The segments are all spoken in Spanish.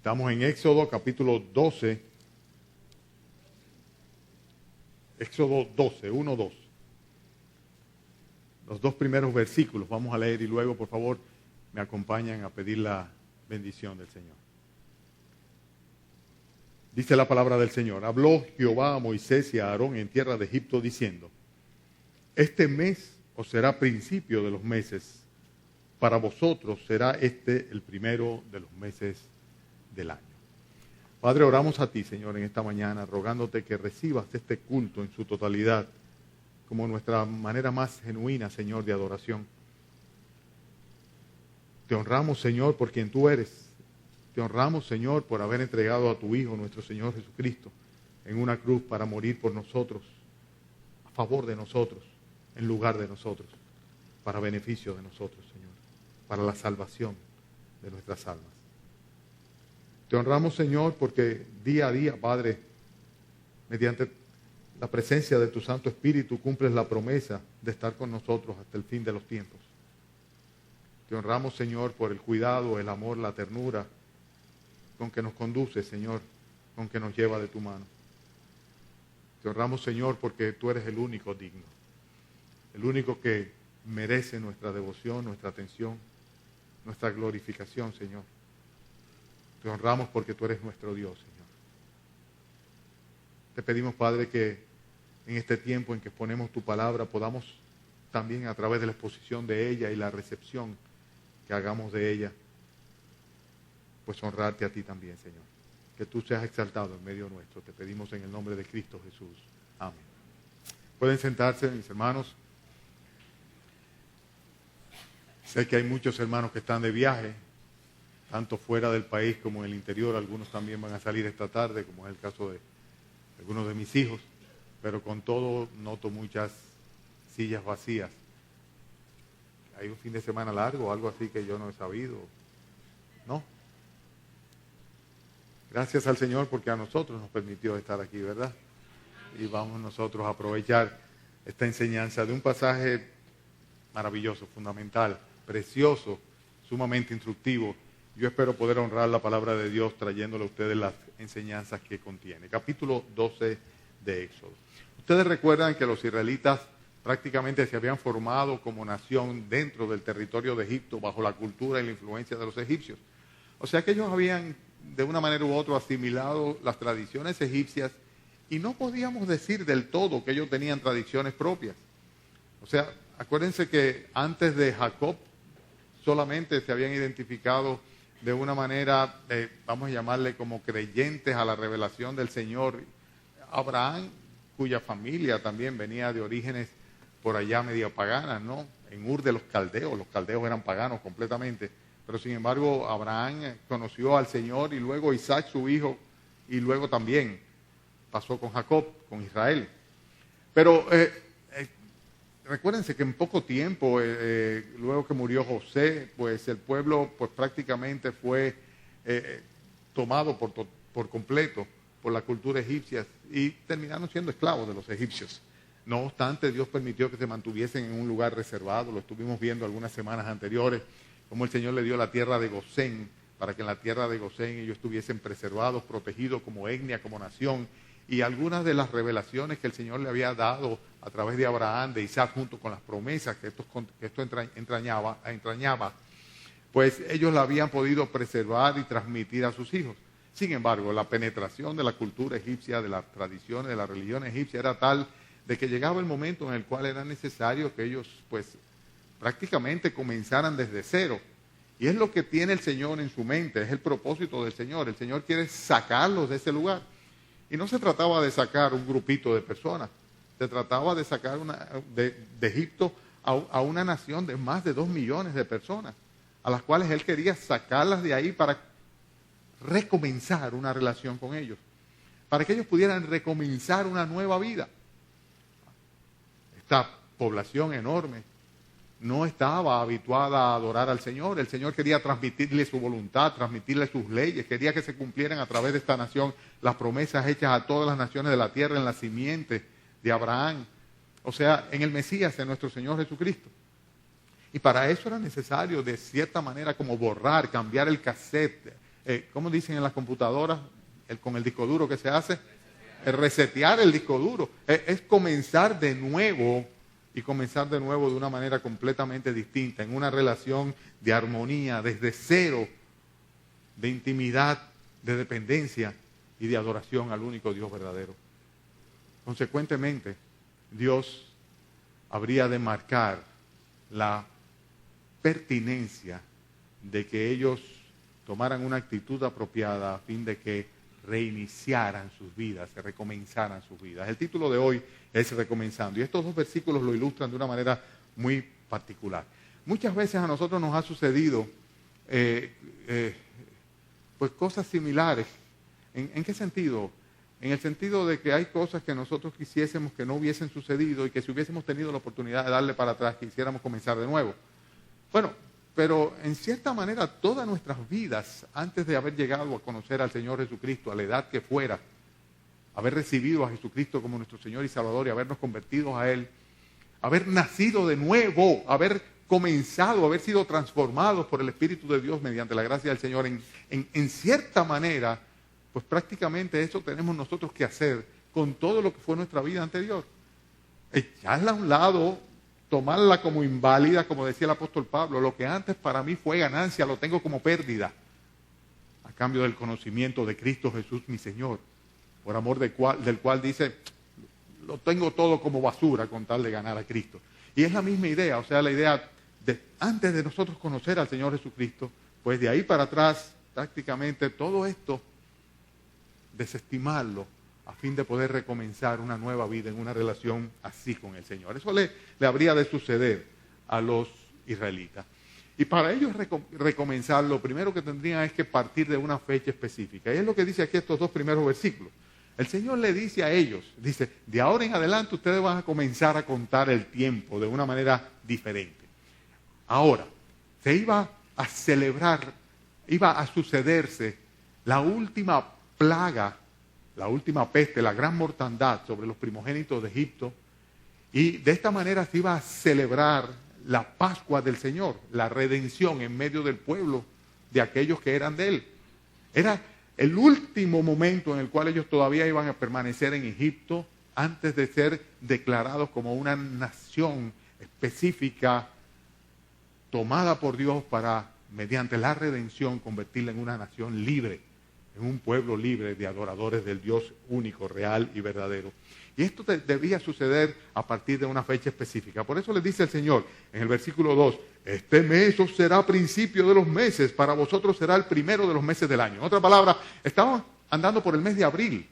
Estamos en Éxodo capítulo 12. Éxodo 12, 1, 2. Los dos primeros versículos vamos a leer y luego, por favor, me acompañan a pedir la bendición del Señor. Dice la palabra del Señor: habló Jehová a Moisés y a Aarón en tierra de Egipto diciendo: este mes os será principio de los meses, para vosotros será este el primero de los meses del año. Padre, oramos a ti, Señor, en esta mañana, rogándote que recibas este culto en su totalidad, como nuestra manera más genuina, Señor, de adoración. Te honramos, Señor, por quien tú eres. Te honramos, Señor, por haber entregado a tu Hijo, nuestro Señor Jesucristo, en una cruz para morir por nosotros, a favor de nosotros, en lugar de nosotros, para beneficio de nosotros, Señor, para la salvación de nuestras almas. Te honramos, Señor, porque día a día, Padre, mediante la presencia de tu Santo Espíritu, cumples la promesa de estar con nosotros hasta el fin de los tiempos. Te honramos, Señor, por el cuidado, el amor, la ternura con que nos conduce, Señor, con que nos lleva de tu mano. Te honramos, Señor, porque tú eres el único digno, el único que merece nuestra devoción, nuestra atención, nuestra glorificación, Señor. Te honramos porque tú eres nuestro Dios, Señor. Te pedimos, Padre, que en este tiempo en que exponemos tu palabra podamos también, a través de la exposición de ella y la recepción que hagamos de ella, pues honrarte a ti también, Señor. Que tú seas exaltado en medio nuestro. Te pedimos en el nombre de Cristo Jesús. Amén. Pueden sentarse, mis hermanos. Sé que hay muchos hermanos que están de viaje, tanto fuera del país como en el interior. Algunos también van a salir esta tarde, como es el caso de algunos de mis hijos. Pero con todo noto muchas sillas vacías. Hay un fin de semana largo o algo así que yo no he sabido. ¿No? Gracias al Señor porque a nosotros nos permitió estar aquí, ¿verdad? Y vamos nosotros a aprovechar esta enseñanza de un pasaje maravilloso, fundamental, precioso, sumamente instructivo. Yo espero poder honrar la palabra de Dios trayéndole a ustedes las enseñanzas que contiene. Capítulo 12 de Éxodo. Ustedes recuerdan que los israelitas prácticamente se habían formado como nación dentro del territorio de Egipto bajo la cultura y la influencia de los egipcios. O sea que ellos habían de una manera u otra asimilado las tradiciones egipcias y no podíamos decir del todo que ellos tenían tradiciones propias. O sea, acuérdense que antes de Jacob solamente se habían identificado de una manera, vamos a llamarle como creyentes a la revelación del Señor. Abraham, cuya familia también venía de orígenes por allá medio paganas, ¿no? En Ur de los caldeos eran paganos completamente, pero sin embargo Abraham conoció al Señor y luego Isaac su hijo y luego también pasó con Jacob, con Israel. Pero recuérdense que en poco tiempo, luego que murió José, pues el pueblo pues prácticamente fue tomado por completo por la cultura egipcia y terminaron siendo esclavos de los egipcios. No obstante, Dios permitió que se mantuviesen en un lugar reservado. Lo estuvimos viendo algunas semanas anteriores, como el Señor le dio la tierra de Gosén, para que en la tierra de Gosén ellos estuviesen preservados, protegidos como etnia, como nación. Y algunas de las revelaciones que el Señor le había dado a través de Abraham, de Isaac, junto con las promesas que esto entrañaba, pues ellos la habían podido preservar y transmitir a sus hijos. Sin embargo, la penetración de la cultura egipcia, de las tradiciones, de la religión egipcia era tal de que llegaba el momento en el cual era necesario que ellos pues prácticamente comenzaran desde cero. Y es lo que tiene el Señor en su mente, es el propósito del Señor. El Señor quiere sacarlos de ese lugar. Y no se trataba de sacar un grupito de personas, se trataba de sacar de Egipto a una nación de más de 2 millones de personas, a las cuales Él quería sacarlas de ahí para recomenzar una relación con ellos, para que ellos pudieran recomenzar una nueva vida. Esta población enorme no estaba habituada a adorar al Señor. El Señor quería transmitirle su voluntad, transmitirle sus leyes, quería que se cumplieran a través de esta nación las promesas hechas a todas las naciones de la tierra en la simiente de Abraham, o sea, en el Mesías, en nuestro Señor Jesucristo. Y para eso era necesario, de cierta manera, como borrar, cambiar el cassette, ¿cómo dicen en las computadoras? Con el disco duro que se hace, resetear el disco duro. Es comenzar de nuevo y comenzar de nuevo de una manera completamente distinta, en una relación de armonía, desde cero, de intimidad, de dependencia y de adoración al único Dios verdadero. Consecuentemente, Dios habría de marcar la pertinencia de que ellos tomaran una actitud apropiada a fin de que reiniciaran sus vidas, se recomenzaran sus vidas. El título de hoy es Recomenzando, y estos dos versículos lo ilustran de una manera muy particular. Muchas veces a nosotros nos ha sucedido pues cosas similares. ¿En qué sentido? En el sentido de que hay cosas que nosotros quisiésemos que no hubiesen sucedido y que si hubiésemos tenido la oportunidad de darle para atrás, quisiéramos comenzar de nuevo. Bueno, pero en cierta manera todas nuestras vidas, antes de haber llegado a conocer al Señor Jesucristo, a la edad que fuera, haber recibido a Jesucristo como nuestro Señor y Salvador y habernos convertido a Él, haber nacido de nuevo, haber comenzado, haber sido transformados por el Espíritu de Dios mediante la gracia del Señor, en cierta manera, pues prácticamente eso tenemos nosotros que hacer con todo lo que fue nuestra vida anterior. Echarla a un lado, tomarla como inválida, como decía el apóstol Pablo, lo que antes para mí fue ganancia, lo tengo como pérdida, a cambio del conocimiento de Cristo Jesús mi Señor, por amor del cual dice, lo tengo todo como basura con tal de ganar a Cristo. Y es la misma idea, o sea, la idea de antes de nosotros conocer al Señor Jesucristo, pues de ahí para atrás, prácticamente todo esto, desestimarlo a fin de poder recomenzar una nueva vida en una relación así con el Señor. Eso le habría de suceder a los israelitas. Y para ellos recomenzar, lo primero que tendrían es que partir de una fecha específica. Y es lo que dice aquí estos dos primeros versículos. El Señor le dice a ellos, dice, de ahora en adelante ustedes van a comenzar a contar el tiempo de una manera diferente. Ahora, se iba a celebrar, iba a sucederse la última plaga, la última peste, la gran mortandad sobre los primogénitos de Egipto, y de esta manera se iba a celebrar la Pascua del Señor, la redención en medio del pueblo de aquellos que eran de Él. Era el último momento en el cual ellos todavía iban a permanecer en Egipto antes de ser declarados como una nación específica tomada por Dios para, mediante la redención, convertirla en una nación libre, en un pueblo libre de adoradores del Dios único, real y verdadero. Y esto debía suceder a partir de una fecha específica. Por eso le dice el Señor en el versículo 2, este mes os será principio de los meses, para vosotros será el primero de los meses del año. En otra palabra, estaban andando por el mes de abril,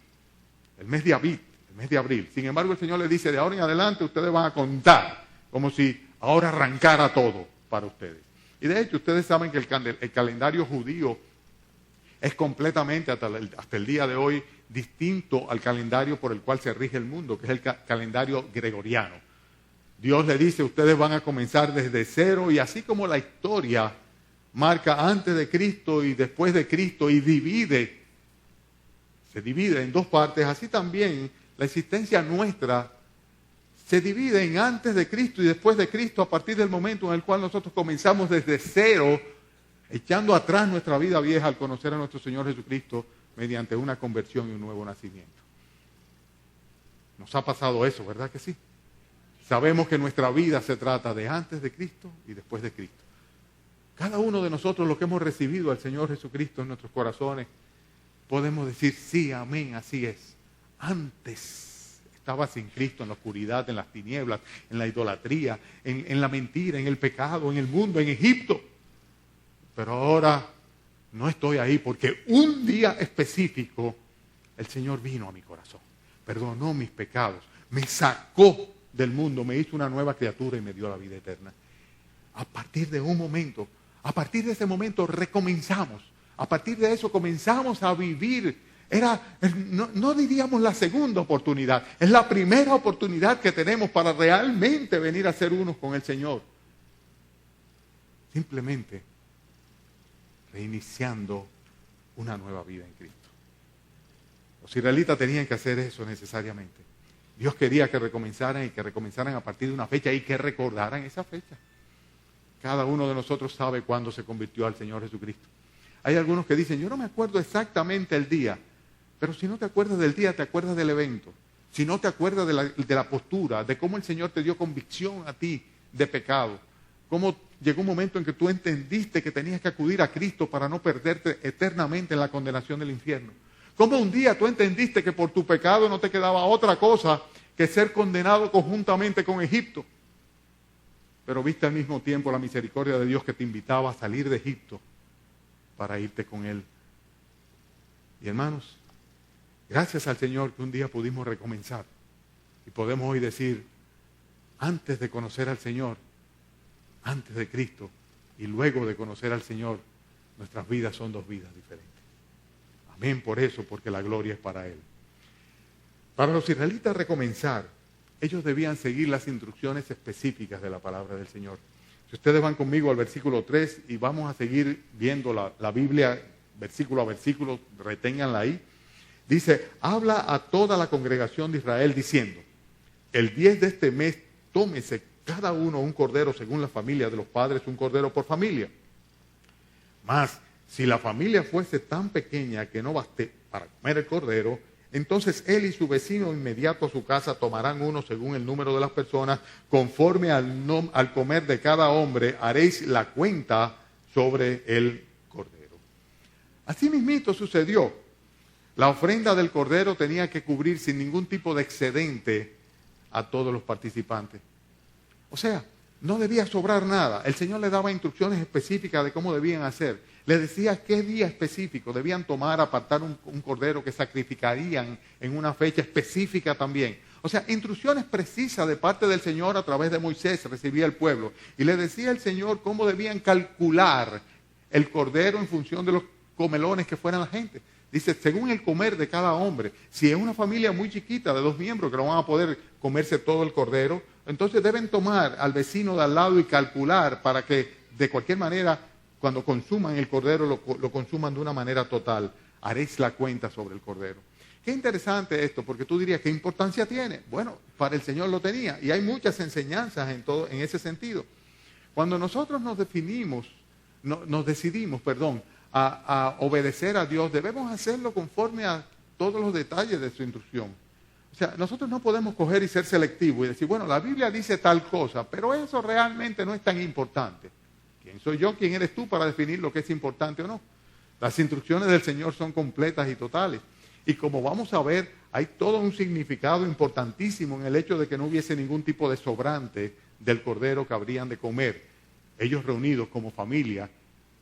el mes de Abib, el mes de abril. Sin embargo, el Señor le dice, de ahora en adelante ustedes van a contar, como si ahora arrancara todo para ustedes. Y de hecho, ustedes saben que el calendario judío es completamente, hasta el día de hoy, distinto al calendario por el cual se rige el mundo, que es el calendario gregoriano. Dios le dice, ustedes van a comenzar desde cero, y así como la historia marca antes de Cristo y después de Cristo y se divide en dos partes, así también la existencia nuestra se divide en antes de Cristo y después de Cristo, a partir del momento en el cual nosotros comenzamos desde cero, echando atrás nuestra vida vieja al conocer a nuestro Señor Jesucristo mediante una conversión y un nuevo nacimiento. Nos ha pasado eso, ¿verdad que sí? Sabemos que nuestra vida se trata de antes de Cristo y después de Cristo. Cada uno de nosotros, los que hemos recibido al Señor Jesucristo en nuestros corazones, podemos decir, sí, amén, así es. Antes estaba sin Cristo en la oscuridad, en las tinieblas, en la idolatría, en la mentira, en el pecado, en el mundo, en Egipto. Pero ahora no estoy ahí porque un día específico el Señor vino a mi corazón, perdonó mis pecados, me sacó del mundo, me hizo una nueva criatura y me dio la vida eterna. A partir de un momento, a partir de ese momento recomenzamos. A partir de eso comenzamos a vivir. No diríamos la segunda oportunidad, es la primera oportunidad que tenemos para realmente venir a ser unos con el Señor. Simplemente reiniciando una nueva vida en Cristo. Los israelitas tenían que hacer eso necesariamente. Dios quería que recomenzaran y que recomenzaran a partir de una fecha y que recordaran esa fecha. Cada uno de nosotros sabe cuándo se convirtió al Señor Jesucristo. Hay algunos que dicen, yo no me acuerdo exactamente el día, pero si no te acuerdas del día, te acuerdas del evento. Si no te acuerdas de la postura, de cómo el Señor te dio convicción a ti de pecado, cómo llegó un momento en que tú entendiste que tenías que acudir a Cristo para no perderte eternamente en la condenación del infierno. Cómo un día tú entendiste que por tu pecado no te quedaba otra cosa que ser condenado conjuntamente con Egipto. Pero viste al mismo tiempo la misericordia de Dios que te invitaba a salir de Egipto para irte con Él. Y hermanos, gracias al Señor que un día pudimos recomenzar y podemos hoy decir, antes de conocer al Señor, antes de Cristo y luego de conocer al Señor, nuestras vidas son dos vidas diferentes. Amén por eso, porque la gloria es para Él. Para los israelitas recomenzar, ellos debían seguir las instrucciones específicas de la palabra del Señor. Si ustedes van conmigo al versículo 3 y vamos a seguir viendo la Biblia versículo a versículo, reténganla ahí. Dice, habla a toda la congregación de Israel diciendo, el 10 de este mes tómese cada uno un cordero según la familia de los padres, un cordero por familia. Mas, si la familia fuese tan pequeña que no baste para comer el cordero, entonces él y su vecino inmediato a su casa tomarán uno según el número de las personas, conforme al comer de cada hombre haréis la cuenta sobre el cordero. Así mismito sucedió. La ofrenda del cordero tenía que cubrir sin ningún tipo de excedente a todos los participantes. O sea, no debía sobrar nada. El Señor le daba instrucciones específicas de cómo debían hacer. Le decía qué día específico debían tomar, apartar un cordero que sacrificarían en una fecha específica también. O sea, instrucciones precisas de parte del Señor a través de Moisés recibía el pueblo. Y le decía el Señor cómo debían calcular el cordero en función de los comelones que fueran la gente. Dice, según el comer de cada hombre. Si es una familia muy chiquita de 2 miembros que no van a poder comerse todo el cordero, entonces deben tomar al vecino de al lado y calcular para que de cualquier manera, cuando consuman el cordero, lo consuman de una manera total. Haréis la cuenta sobre el cordero. Qué interesante esto, porque tú dirías, ¿qué importancia tiene? Bueno, para el Señor lo tenía. Y hay muchas enseñanzas en ese sentido. Cuando nosotros nos decidimos a obedecer a Dios, debemos hacerlo conforme a todos los detalles de su instrucción. O sea, nosotros no podemos coger y ser selectivos y decir, bueno, la Biblia dice tal cosa, pero eso realmente no es tan importante. ¿Quién soy yo? ¿Quién eres tú para definir lo que es importante o no? Las instrucciones del Señor son completas y totales. Y como vamos a ver, hay todo un significado importantísimo en el hecho de que no hubiese ningún tipo de sobrante del cordero que habrían de comer, ellos reunidos como familia,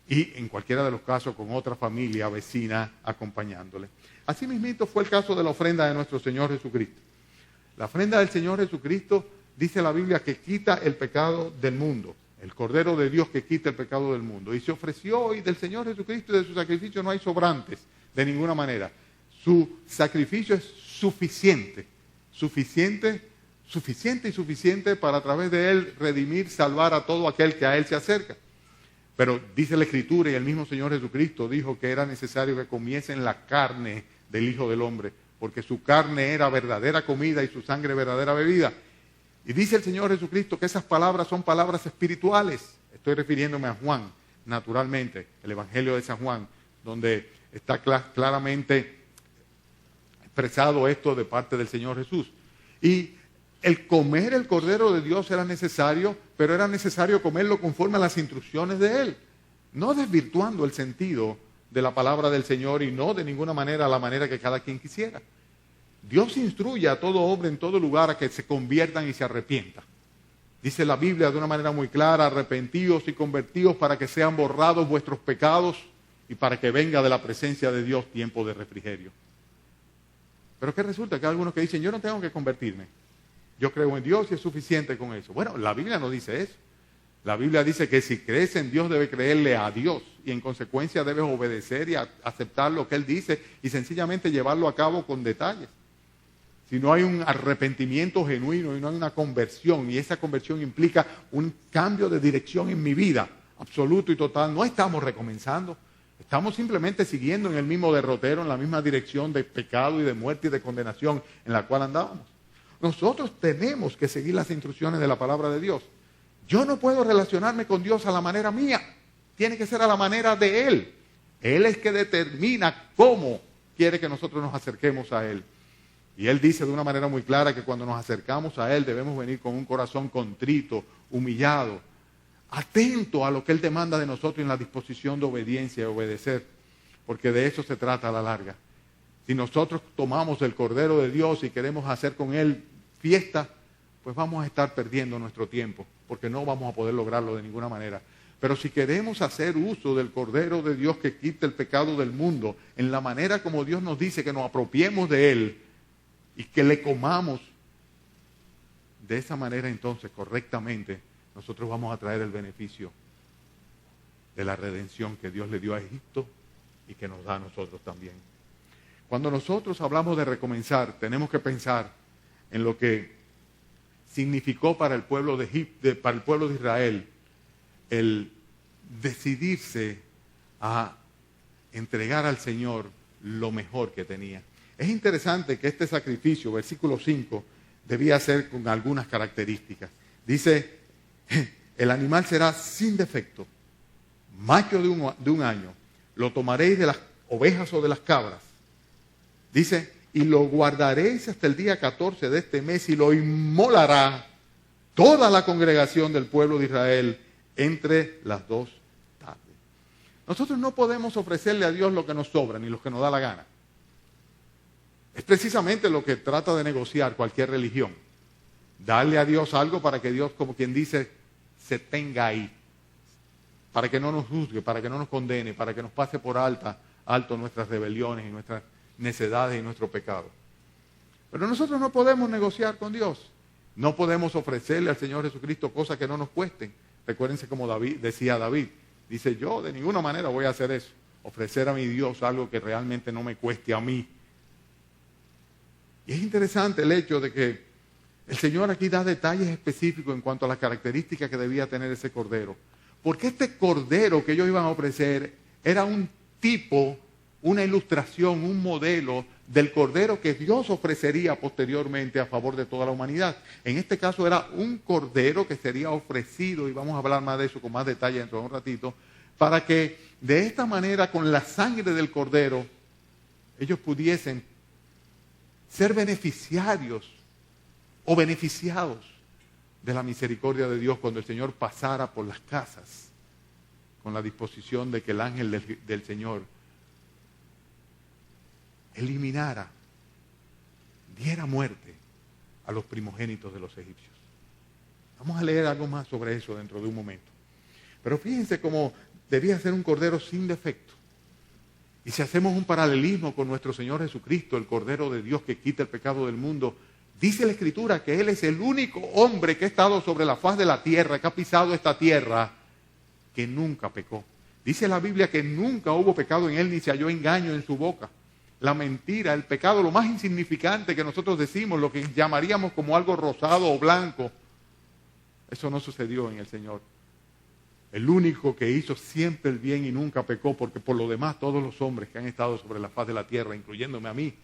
y en cualquiera de los casos con otra familia vecina acompañándole. Así mismito fue el caso de la ofrenda de nuestro Señor Jesucristo. La ofrenda del Señor Jesucristo, dice la Biblia, que quita el pecado del mundo. El Cordero de Dios que quita el pecado del mundo. Y se ofreció, y del Señor Jesucristo y de su sacrificio no hay sobrantes de ninguna manera. Su sacrificio es suficiente para a través de él redimir, salvar a todo aquel que a él se acerca. Pero dice la Escritura, y el mismo Señor Jesucristo dijo que era necesario que comiesen la carne del Hijo del Hombre, porque su carne era verdadera comida y su sangre verdadera bebida. Y dice el Señor Jesucristo que esas palabras son palabras espirituales. Estoy refiriéndome a Juan, naturalmente, el Evangelio de San Juan, donde está claramente expresado esto de parte del Señor Jesús. Y el comer el Cordero de Dios era necesario, pero era necesario comerlo conforme a las instrucciones de Él, no desvirtuando el sentido de la palabra del Señor y no de ninguna manera a la manera que cada quien quisiera. Dios instruye a todo hombre en todo lugar a que se conviertan y se arrepientan. Dice la Biblia de una manera muy clara, arrepentidos y convertidos para que sean borrados vuestros pecados y para que venga de la presencia de Dios tiempo de refrigerio. Pero ¿qué resulta? Que hay algunos que dicen, yo no tengo que convertirme. Yo creo en Dios y es suficiente con eso. Bueno, la Biblia no dice eso. La Biblia dice que si crees en Dios, debes creerle a Dios. Y en consecuencia debes obedecer y aceptar lo que Él dice y sencillamente llevarlo a cabo con detalles. Si no hay un arrepentimiento genuino y no hay una conversión, y esa conversión implica un cambio de dirección en mi vida, absoluto y total, no estamos recomenzando. Estamos simplemente siguiendo en el mismo derrotero, en la misma dirección de pecado y de muerte y de condenación en la cual andábamos. Nosotros tenemos que seguir las instrucciones de la palabra de Dios. Yo no puedo relacionarme con Dios a la manera mía. Tiene que ser a la manera de Él. Él es que determina cómo quiere que nosotros nos acerquemos a Él. Y Él dice de una manera muy clara que cuando nos acercamos a Él debemos venir con un corazón contrito, humillado, atento a lo que Él demanda de nosotros y en la disposición de obediencia y obedecer. Porque de eso se trata a la larga. Si nosotros tomamos el Cordero de Dios y queremos hacer con Él fiesta, pues vamos a estar perdiendo nuestro tiempo, porque no vamos a poder lograrlo de ninguna manera. Pero si queremos hacer uso del Cordero de Dios que quita el pecado del mundo, en la manera como Dios nos dice que nos apropiemos de Él y que le comamos, de esa manera entonces correctamente, nosotros vamos a traer el beneficio de la redención que Dios le dio a Egipto y que nos da a nosotros también. Cuando nosotros hablamos de recomenzar, tenemos que pensar en lo que significó para el pueblo de Israel el decidirse a entregar al Señor lo mejor que tenía. Es interesante que este sacrificio, versículo 5, debía ser con algunas características. Dice, el animal será sin defecto, macho de un año, lo tomaréis de las ovejas o de las cabras. Dice, y lo guardaréis hasta el día 14 de este mes y lo inmolará toda la congregación del pueblo de Israel entre las 2 tardes. Nosotros no podemos ofrecerle a Dios lo que nos sobra ni lo que nos da la gana. Es precisamente lo que trata de negociar cualquier religión. Darle a Dios algo para que Dios, como quien dice, se tenga ahí. Para que no nos juzgue, para que no nos condene, para que nos pase por alto nuestras rebeliones y nuestras necedades y nuestro pecado. Pero nosotros no podemos negociar con Dios. No podemos ofrecerle al Señor Jesucristo cosas que no nos cuesten. Recuérdense como decía David. Dice, yo de ninguna manera voy a hacer eso. Ofrecer a mi Dios algo que realmente no me cueste a mí. Y es interesante el hecho de que el Señor aquí da detalles específicos en cuanto a las características que debía tener ese cordero. Porque este cordero que ellos iban a ofrecer era un tipo, una ilustración, un modelo del cordero que Dios ofrecería posteriormente a favor de toda la humanidad. En este caso era un cordero que sería ofrecido, y vamos a hablar más de eso con más detalle dentro de un ratito, para que de esta manera, con la sangre del cordero, ellos pudiesen ser beneficiarios o beneficiados de la misericordia de Dios cuando el Señor pasara por las casas con la disposición de que el ángel del Señor eliminara, diera muerte a los primogénitos de los egipcios. Vamos a leer algo más sobre eso dentro de un momento. Pero fíjense cómo debía ser un cordero sin defecto. Y si hacemos un paralelismo con nuestro Señor Jesucristo, el Cordero de Dios que quita el pecado del mundo, dice la Escritura que Él es el único hombre que ha estado sobre la faz de la tierra, que ha pisado esta tierra, que nunca pecó. Dice la Biblia que nunca hubo pecado en Él, ni se halló engaño en su boca. La mentira, el pecado, lo más insignificante que nosotros decimos, lo que llamaríamos como algo rosado o blanco, eso no sucedió en el Señor. El único que hizo siempre el bien y nunca pecó, porque por lo demás todos los hombres que han estado sobre la faz de la tierra, incluyéndome a mí,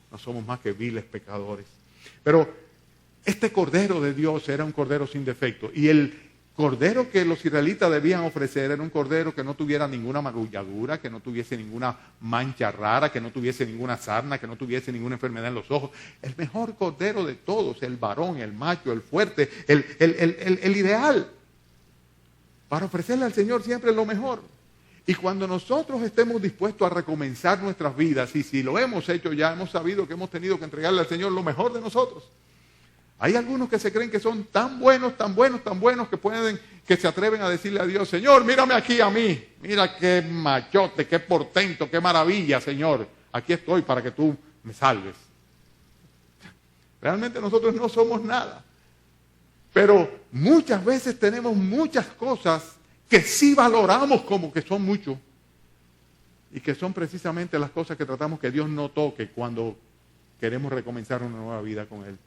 no somos más que viles pecadores. Pero este Cordero de Dios era un Cordero sin defecto. Y el Cordero que los israelitas debían ofrecer era un Cordero que no tuviera ninguna magulladura, que no tuviese ninguna mancha rara, que no tuviese ninguna sarna, que no tuviese ninguna enfermedad en los ojos. El mejor Cordero de todos, el varón, el macho, el fuerte, el ideal. Para ofrecerle al Señor siempre lo mejor. Y cuando nosotros estemos dispuestos a recomenzar nuestras vidas, y si lo hemos hecho ya, hemos sabido que hemos tenido que entregarle al Señor lo mejor de nosotros. Hay algunos que se creen que son tan buenos, que se atreven a decirle a Dios, Señor, mírame aquí a mí, mira qué machote, qué portento, qué maravilla, Señor. Aquí estoy para que tú me salves. Realmente nosotros no somos nada. Pero muchas veces tenemos muchas cosas que sí valoramos como que son mucho. Y que son precisamente las cosas que tratamos que Dios no toque cuando queremos recomenzar una nueva vida con Él.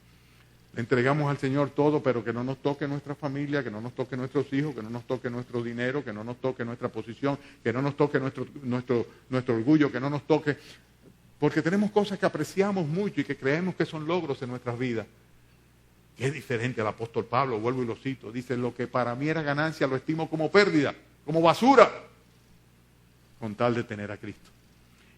Le entregamos al Señor todo, pero que no nos toque nuestra familia, que no nos toque nuestros hijos, que no nos toque nuestro dinero, que no nos toque nuestra posición, que no nos toque nuestro orgullo, que no nos toque... Porque tenemos cosas que apreciamos mucho y que creemos que son logros en nuestras vidas. Es diferente al apóstol Pablo, vuelvo y lo cito, dice, lo que para mí era ganancia lo estimo como pérdida, como basura. con tal de tener a Cristo.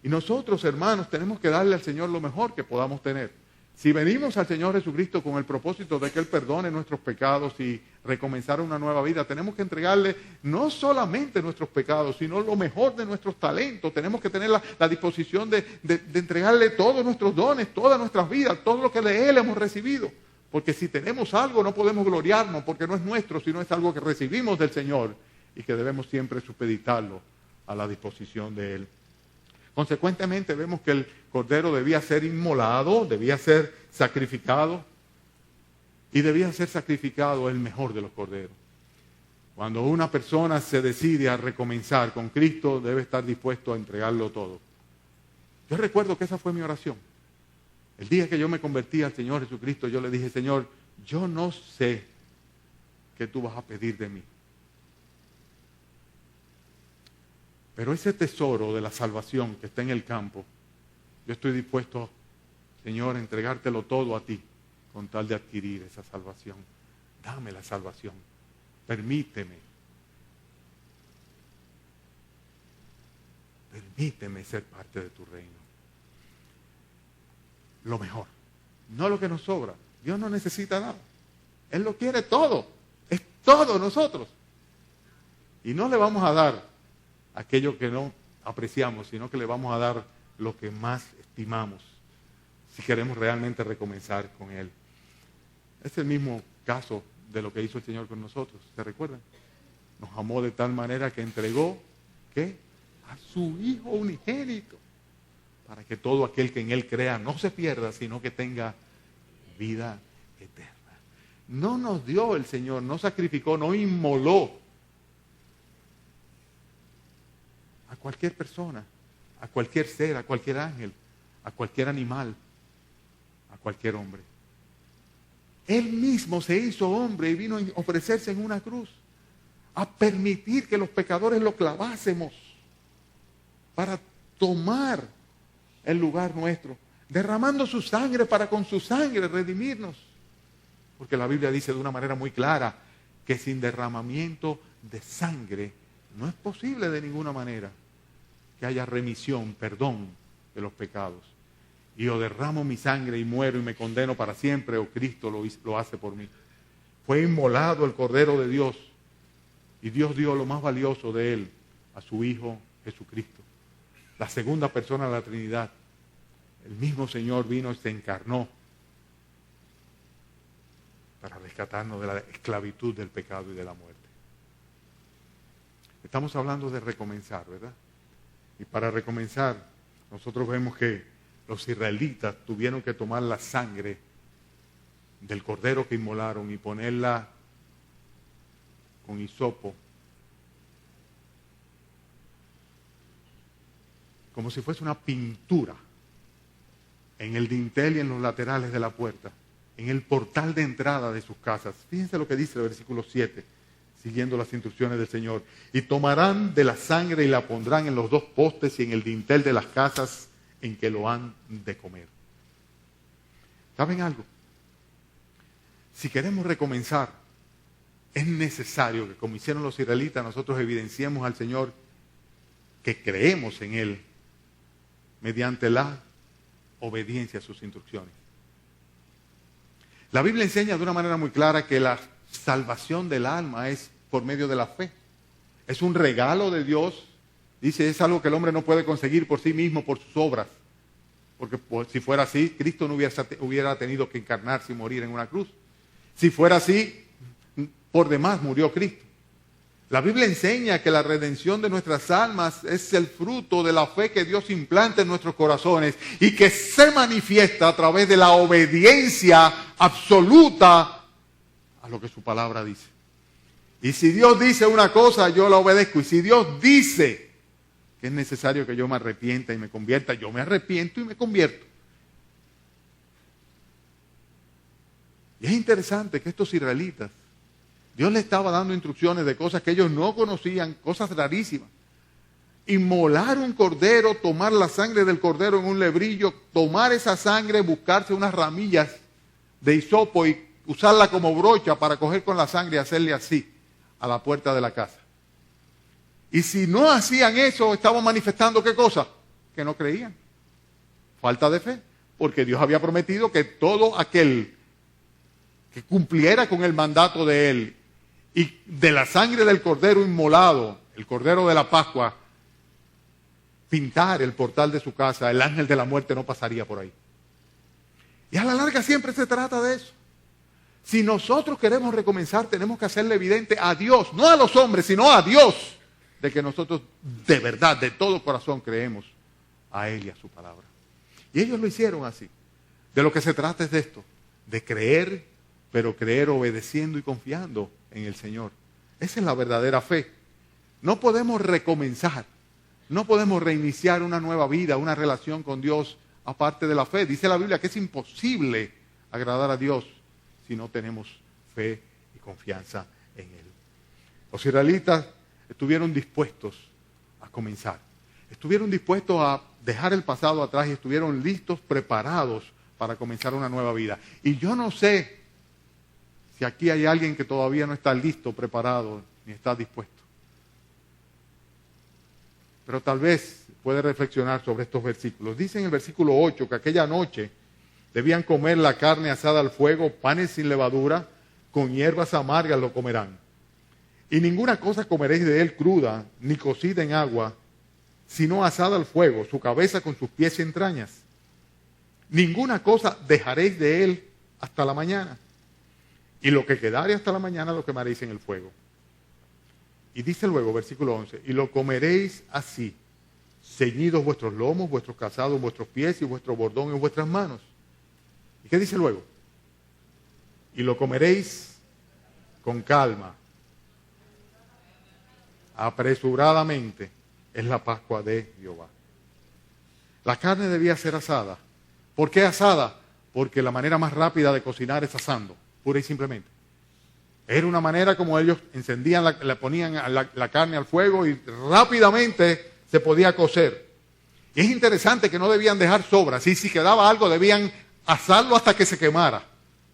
Y nosotros, hermanos, tenemos que darle al Señor lo mejor que podamos tener. Si venimos al Señor Jesucristo con el propósito de que Él perdone nuestros pecados y recomenzar una nueva vida, tenemos que entregarle no solamente nuestros pecados, sino lo mejor de nuestros talentos. Tenemos que tener la disposición de entregarle todos nuestros dones, todas nuestras vidas, todo lo que de Él hemos recibido. Porque si tenemos algo no podemos gloriarnos porque no es nuestro, sino es algo que recibimos del Señor y que debemos siempre supeditarlo a la disposición de Él. Consecuentemente vemos que el cordero debía ser inmolado, debía ser sacrificado y debía ser sacrificado el mejor de los corderos. Cuando una persona se decide a recomenzar con Cristo, debe estar dispuesto a entregarlo todo. Yo recuerdo que esa fue mi oración. El día que yo me convertí al Señor Jesucristo, yo le dije, Señor, yo no sé qué tú vas a pedir de mí. Pero ese tesoro de la salvación que está en el campo, yo estoy dispuesto, Señor, a entregártelo todo a ti con tal de adquirir esa salvación. Dame la salvación. Permíteme ser parte de tu reino. Lo mejor, no lo que nos sobra. Dios no necesita nada. Él lo quiere todo. Es todo nosotros. Y no le vamos a dar aquello que no apreciamos, sino que le vamos a dar lo que más estimamos, si queremos realmente recomenzar con Él. Es el mismo caso de lo que hizo el Señor con nosotros, ¿se recuerdan? Nos amó de tal manera que entregó, ¿qué? A su Hijo unigénito, para que todo aquel que en Él crea no se pierda, sino que tenga vida eterna. No nos dio el Señor, no sacrificó, no inmoló a cualquier persona, a cualquier ser, a cualquier ángel, a cualquier animal, a cualquier hombre. Él mismo se hizo hombre y vino a ofrecerse en una cruz, a permitir que los pecadores lo clavásemos para tomar el lugar nuestro, derramando su sangre para con su sangre redimirnos. Porque la Biblia dice de una manera muy clara que sin derramamiento de sangre no es posible de ninguna manera que haya remisión, perdón de los pecados. Y o derramo mi sangre y muero y me condeno para siempre, o Cristo lo hace por mí. Fue inmolado el Cordero de Dios y Dios dio lo más valioso de Él, a su Hijo Jesucristo. La segunda persona de la Trinidad. El mismo Señor vino y se encarnó para rescatarnos de la esclavitud del pecado y de la muerte. Estamos hablando de recomenzar, ¿verdad? Y para recomenzar, nosotros vemos que los israelitas tuvieron que tomar la sangre del cordero que inmolaron y ponerla con hisopo, como si fuese una pintura, en el dintel y en los laterales de la puerta, en el portal de entrada de sus casas. Fíjense lo que dice el versículo 7. Siguiendo las instrucciones del Señor. Y tomarán de la sangre y la pondrán en los dos postes y en el dintel de las casas en que lo han de comer. ¿Saben algo? Si queremos recomenzar, es necesario que, como hicieron los israelitas, nosotros evidenciemos al Señor que creemos en Él mediante la obediencia a sus instrucciones. La Biblia enseña de una manera muy clara que la salvación del alma es por medio de la fe. Es un regalo de Dios. Dice, es algo que el hombre no puede conseguir por sí mismo, por sus obras. Porque si fuera así, Cristo no hubiera tenido que encarnarse y morir en una cruz. Si fuera así, por demás murió Cristo. La Biblia enseña que la redención de nuestras almas es el fruto de la fe que Dios implanta en nuestros corazones y que se manifiesta a través de la obediencia absoluta a lo que su palabra dice. Y si Dios dice una cosa, yo la obedezco. Y si Dios dice que es necesario que yo me arrepienta y me convierta, yo me arrepiento y me convierto. Y es interesante que estos israelitas, Dios les estaba dando instrucciones de cosas que ellos no conocían, cosas rarísimas. Inmolar un cordero, tomar la sangre del cordero en un lebrillo, tomar esa sangre, buscarse unas ramillas de hisopo y usarla como brocha para coger con la sangre y hacerle así a la puerta de la casa. Y si no hacían eso, estaban manifestando ¿qué cosa? Que no creían. Falta de fe. Porque Dios había prometido que todo aquel que cumpliera con el mandato de Él y de la sangre del cordero inmolado, el cordero de la Pascua, pintar el portal de su casa, el ángel de la muerte no pasaría por ahí. Y a la larga siempre se trata de eso. Si nosotros queremos recomenzar, tenemos que hacerle evidente a Dios, no a los hombres, sino a Dios, de que nosotros de verdad, de todo corazón creemos a Él y a su palabra. Y ellos lo hicieron así. De lo que se trata es de esto, de creer, pero creer obedeciendo y confiando en el Señor. Esa es la verdadera fe. No podemos recomenzar, no podemos reiniciar una nueva vida, una relación con Dios aparte de la fe. Dice la Biblia que es imposible agradar a Dios si no tenemos fe y confianza en Él. Los israelitas estuvieron dispuestos a comenzar. Estuvieron dispuestos a dejar el pasado atrás y estuvieron listos, preparados para comenzar una nueva vida. Y yo no sé si aquí hay alguien que todavía no está listo, preparado, ni está dispuesto. Pero tal vez puede reflexionar sobre estos versículos. Dice en el versículo 8 que aquella noche debían comer la carne asada al fuego, panes sin levadura, con hierbas amargas lo comerán. Y ninguna cosa comeréis de él cruda, ni cocida en agua, sino asada al fuego, su cabeza con sus pies y entrañas. Ninguna cosa dejaréis de él hasta la mañana. Y lo que quedare hasta la mañana lo quemaréis en el fuego. Y dice luego, versículo 11, y lo comeréis así, ceñidos vuestros lomos, vuestros calzados en vuestros pies y vuestro bordón en vuestras manos. ¿Y qué dice luego? Y lo comeréis con calma, apresuradamente, es la Pascua de Jehová. La carne debía ser asada. ¿Por qué asada? Porque la manera más rápida de cocinar es asando, pura y simplemente. Era una manera como ellos encendían, le ponían la carne al fuego y rápidamente se podía cocer. Y es interesante que no debían dejar sobras. Y si quedaba algo, debían asarlo hasta que se quemara,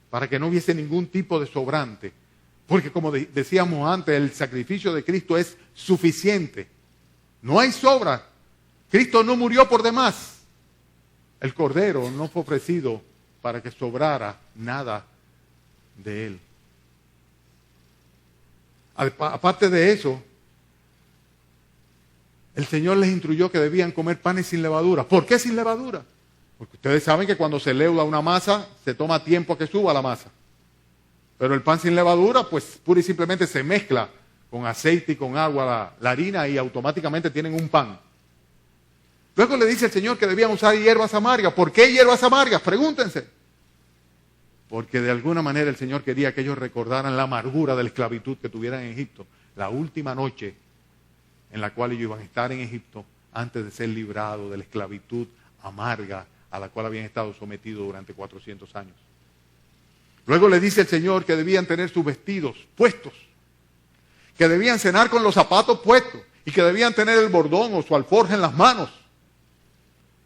para que no hubiese ningún tipo de sobrante. Porque como decíamos antes, el sacrificio de Cristo es suficiente. No hay sobra. Cristo no murió por demás. El cordero no fue ofrecido para que sobrara nada de él. Aparte de eso, el Señor les instruyó que debían comer panes sin levadura. ¿Por qué sin levadura? Porque ustedes saben que cuando se leuda una masa, se toma tiempo a que suba la masa. Pero el pan sin levadura, pues pura y simplemente se mezcla con aceite y con agua la harina y automáticamente tienen un pan. Luego le dice el Señor que debían usar hierbas amargas. ¿Por qué hierbas amargas? Pregúntense. Porque de alguna manera el Señor quería que ellos recordaran la amargura de la esclavitud que tuvieran en Egipto. La última noche en la cual ellos iban a estar en Egipto antes de ser librados de la esclavitud amarga a la cual habían estado sometidos durante 400 años. Luego le dice el Señor que debían tener sus vestidos puestos, que debían cenar con los zapatos puestos y que debían tener el bordón o su alforja en las manos.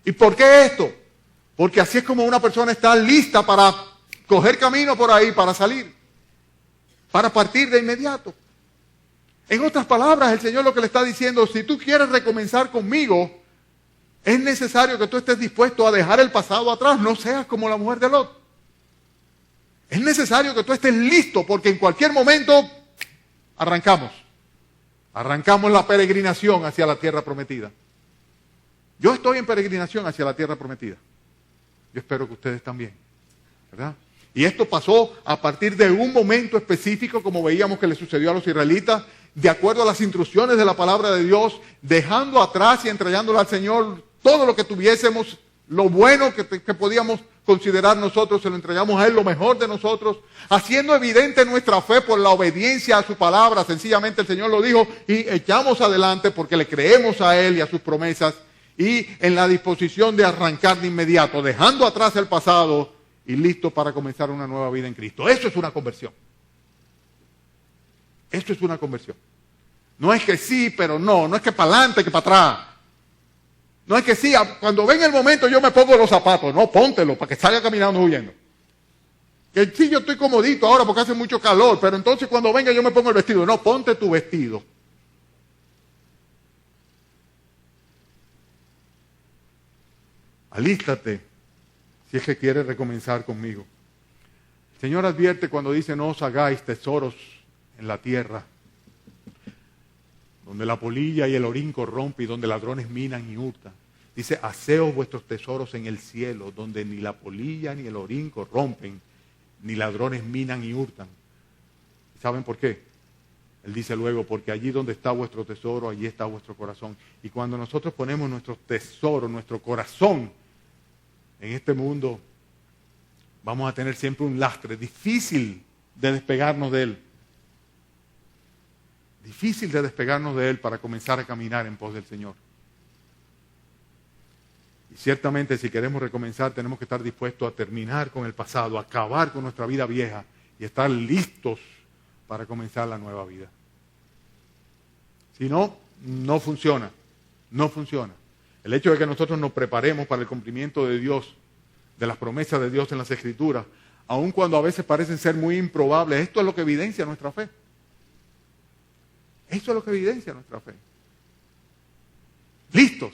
¿Y por qué esto? Porque así es como una persona está lista para coger camino por ahí, para salir, para partir de inmediato. En otras palabras, el Señor lo que le está diciendo, si tú quieres recomenzar conmigo, es necesario que tú estés dispuesto a dejar el pasado atrás, no seas como la mujer de Lot. Es necesario que tú estés listo, porque en cualquier momento arrancamos la peregrinación hacia la tierra prometida. Yo estoy en peregrinación hacia la tierra prometida. Yo espero que ustedes también, ¿verdad? Y esto pasó a partir de un momento específico, como veíamos que le sucedió a los israelitas, de acuerdo a las instrucciones de la palabra de Dios, dejando atrás y entregándole al Señor todo lo que tuviésemos, lo bueno que podíamos considerar nosotros, se lo entregamos a Él, lo mejor de nosotros, haciendo evidente nuestra fe por la obediencia a su palabra. Sencillamente el Señor lo dijo y echamos adelante porque le creemos a Él y a sus promesas y en la disposición de arrancar de inmediato, dejando atrás el pasado y listo para comenzar una nueva vida en Cristo. Eso es una conversión. Esto es una conversión. No es que sí, pero no. No es que para adelante, que para atrás. No es que sí, cuando venga el momento yo me pongo los zapatos. No, póntelo para que salga caminando huyendo. Que sí, yo estoy comodito ahora porque hace mucho calor, pero entonces cuando venga yo me pongo el vestido. No, ponte tu vestido. Alístate si es que quieres recomenzar conmigo. El Señor advierte cuando dice: no os hagáis tesoros en la tierra, donde la polilla y el orín corrompen y donde ladrones minan y hurtan. Dice: haceos vuestros tesoros en el cielo, donde ni la polilla ni el orín corrompen, ni ladrones minan y hurtan. ¿Saben por qué? Él dice luego: porque allí donde está vuestro tesoro, allí está vuestro corazón. Y cuando nosotros ponemos nuestro tesoro, nuestro corazón en este mundo, vamos a tener siempre un lastre difícil de despegarnos de él. Difícil de despegarnos de él para comenzar a caminar en pos del Señor. Y ciertamente, si queremos recomenzar, tenemos que estar dispuestos a terminar con el pasado, a acabar con nuestra vida vieja y estar listos para comenzar la nueva vida. Si no, no funciona. No funciona. El hecho de que nosotros nos preparemos para el cumplimiento de Dios, de las promesas de Dios en las Escrituras, aun cuando a veces parecen ser muy improbables, esto es lo que evidencia nuestra fe. Eso es lo que evidencia nuestra fe. Listos.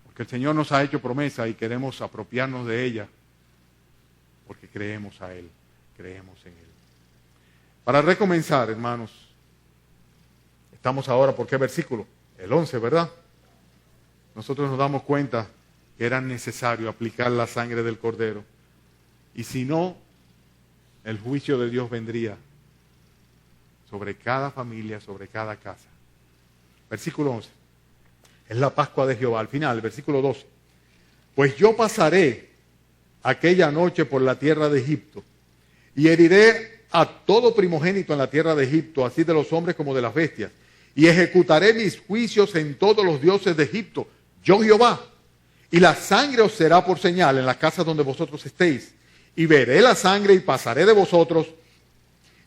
Porque el Señor nos ha hecho promesa y queremos apropiarnos de ella porque creemos a Él, creemos en Él. Para recomenzar, hermanos, estamos ahora, ¿por qué versículo? El 11, ¿verdad? Nosotros nos damos cuenta que era necesario aplicar la sangre del Cordero. Y si no, el juicio de Dios vendría sobre cada familia, sobre cada casa. Versículo 11. Es la Pascua de Jehová. Al final, versículo 12. Pues yo pasaré aquella noche por la tierra de Egipto y heriré a todo primogénito en la tierra de Egipto, así de los hombres como de las bestias. Y ejecutaré mis juicios en todos los dioses de Egipto. Yo Jehová. Y la sangre os será por señal en las casas donde vosotros estéis. Y veré la sangre y pasaré de vosotros.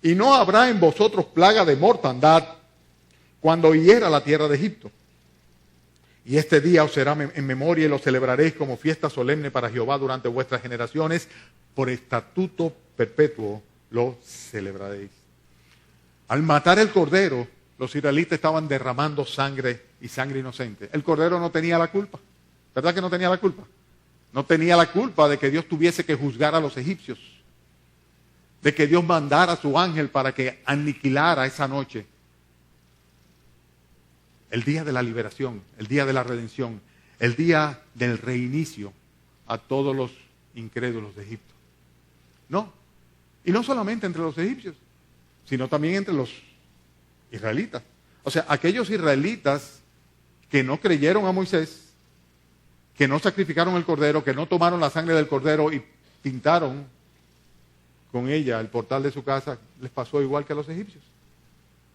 Y no habrá en vosotros plaga de mortandad cuando hiera la tierra de Egipto. Y este día os será en memoria y lo celebraréis como fiesta solemne para Jehová durante vuestras generaciones. Por estatuto perpetuo lo celebraréis. Al matar el cordero, los israelitas estaban derramando sangre y sangre inocente. El cordero no tenía la culpa. ¿Verdad que no tenía la culpa? No tenía la culpa de que Dios tuviese que juzgar a los egipcios. De que Dios mandara a su ángel para que aniquilara esa noche. El día de la liberación, el día de la redención, el día del reinicio a todos los incrédulos de Egipto. No. Y no solamente entre los egipcios, sino también entre los israelitas. O sea, aquellos israelitas que no creyeron a Moisés, que no sacrificaron el cordero, que no tomaron la sangre del cordero y pintaron con ella el portal de su casa, les pasó igual que a los egipcios.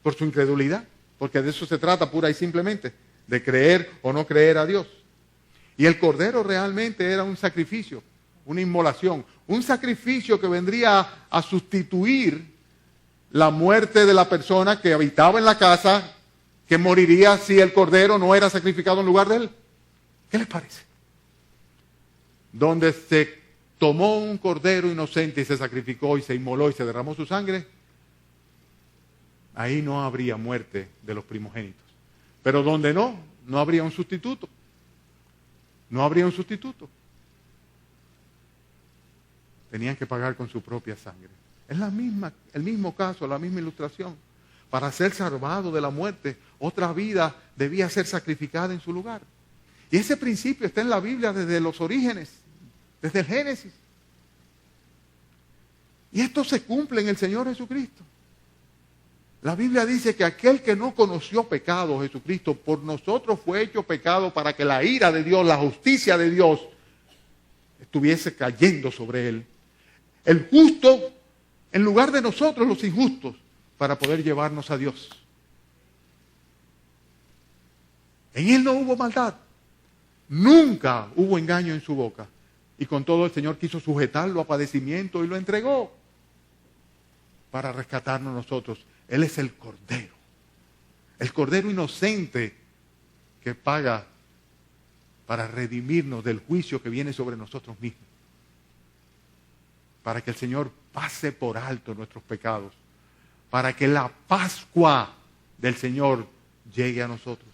Por su incredulidad, porque de eso se trata pura y simplemente, de creer o no creer a Dios. Y el cordero realmente era un sacrificio, una inmolación, un sacrificio que vendría a sustituir la muerte de la persona que habitaba en la casa, que moriría si el cordero no era sacrificado en lugar de él. ¿Qué les parece? Donde se tomó un cordero inocente y se sacrificó y se inmoló y se derramó su sangre, ahí no habría muerte de los primogénitos. Pero donde no, no habría un sustituto. No habría un sustituto. Tenían que pagar con su propia sangre. Es el mismo caso, la misma ilustración. Para ser salvado de la muerte, otra vida debía ser sacrificada en su lugar. Y ese principio está en la Biblia desde los orígenes, desde el Génesis. Y esto se cumple en el Señor Jesucristo. La Biblia dice que aquel que no conoció pecado, Jesucristo, por nosotros fue hecho pecado para que la ira de Dios, la justicia de Dios, estuviese cayendo sobre él. El justo en lugar de nosotros los injustos, para poder llevarnos a Dios. En él no hubo maldad. Nunca hubo engaño en su boca. Y con todo el Señor quiso sujetarlo a padecimiento y lo entregó para rescatarnos nosotros. Él es el Cordero inocente que paga para redimirnos del juicio que viene sobre nosotros mismos. Para que el Señor pase por alto nuestros pecados. Para que la Pascua del Señor llegue a nosotros.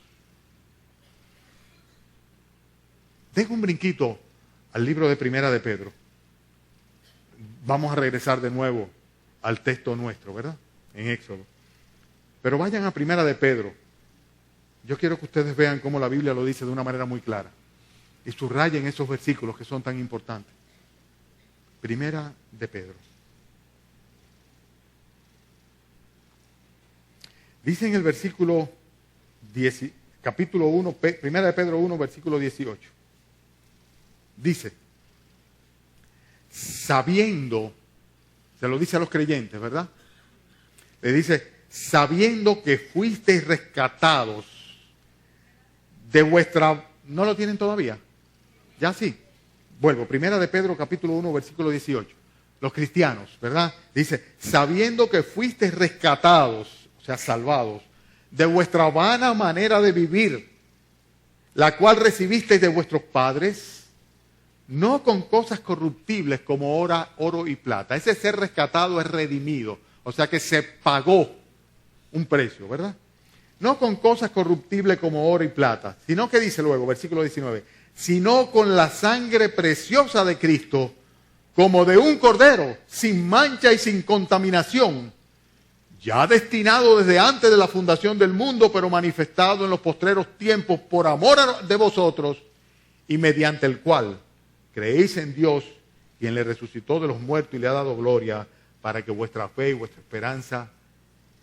Den un brinquito al libro de Primera de Pedro. Vamos a regresar de nuevo al texto nuestro, ¿verdad? En Éxodo. Pero vayan a Primera de Pedro. Yo quiero que ustedes vean cómo la Biblia lo dice de una manera muy clara. Y subrayen esos versículos que son tan importantes. Primera de Pedro. Dice en el versículo 10, capítulo 1, Primera de Pedro 1, versículo 18. Dice, sabiendo, se lo dice a los creyentes, ¿verdad? Le dice, sabiendo que fuisteis rescatados de vuestra... ¿No lo tienen todavía? Ya sí. Vuelvo, Primera de Pedro capítulo 1, versículo 18. Los cristianos, ¿verdad? Dice, sabiendo que fuisteis rescatados, o sea, salvados, de vuestra vana manera de vivir, la cual recibisteis de vuestros padres, no con cosas corruptibles como oro y plata. Ese ser rescatado es redimido, o sea que se pagó un precio, ¿verdad? No con cosas corruptibles como oro y plata, sino que dice luego, versículo 19, sino con la sangre preciosa de Cristo, como de un cordero, sin mancha y sin contaminación, ya destinado desde antes de la fundación del mundo, pero manifestado en los postreros tiempos por amor de vosotros, y mediante el cual creéis en Dios, quien le resucitó de los muertos y le ha dado gloria, para que vuestra fe y vuestra esperanza